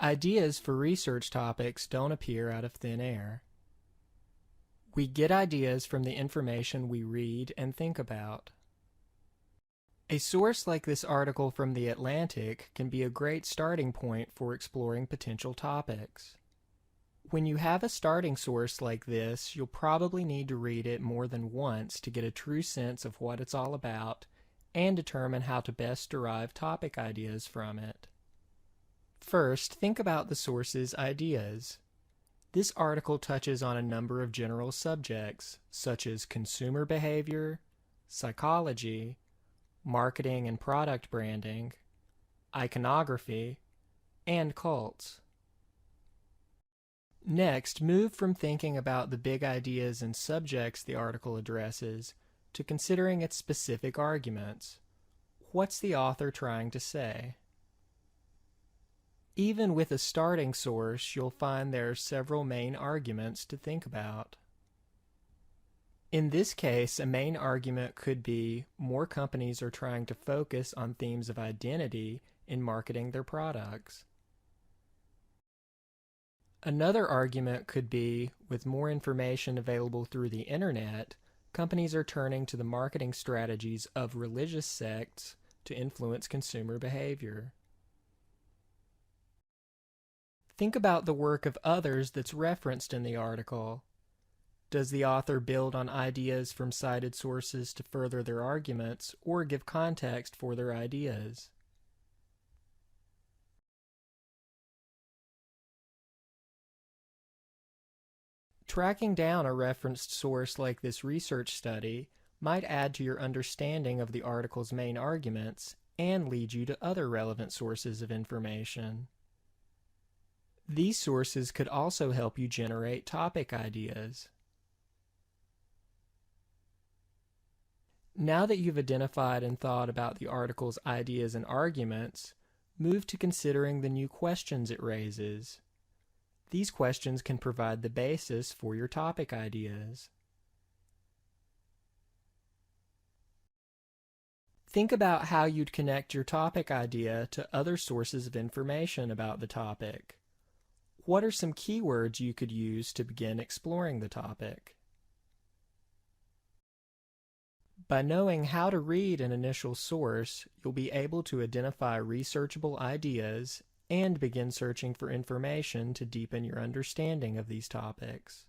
Ideas for research topics don't appear out of thin air. We get ideas from the information we read and think about. A source like this article from The Atlantic can be a great starting point for exploring potential topics. When you have a starting source like this, you'll probably need to read it more than once to get a true sense of what it's all about and determine how to best derive topic ideas from it. First, think about the source's ideas. This article touches on a number of general subjects, such as consumer behavior, psychology, marketing and product branding, iconography, and cults. Next, move from thinking about the big ideas and subjects the article addresses to considering its specific arguments. What's the author trying to say? Even with a starting source, you'll find there are several main arguments to think about. In this case, a main argument could be more companies are trying to focus on themes of identity in marketing their products. Another argument could be, with more information available through the internet, companies are turning to the marketing strategies of religious sects to influence consumer behavior. Think about the work of others that's referenced in the article. Does the author build on ideas from cited sources to further their arguments or give context for their ideas? Tracking down a referenced source like this research study might add to your understanding of the article's main arguments and lead you to other relevant sources of information. These sources could also help you generate topic ideas. Now that you've identified and thought about the article's ideas and arguments, move to considering the new questions it raises. These questions can provide the basis for your topic ideas. Think about how you'd connect your topic idea to other sources of information about the topic. What are some keywords you could use to begin exploring the topic? By knowing how to read an initial source, you'll be able to identify researchable ideas and begin searching for information to deepen your understanding of these topics.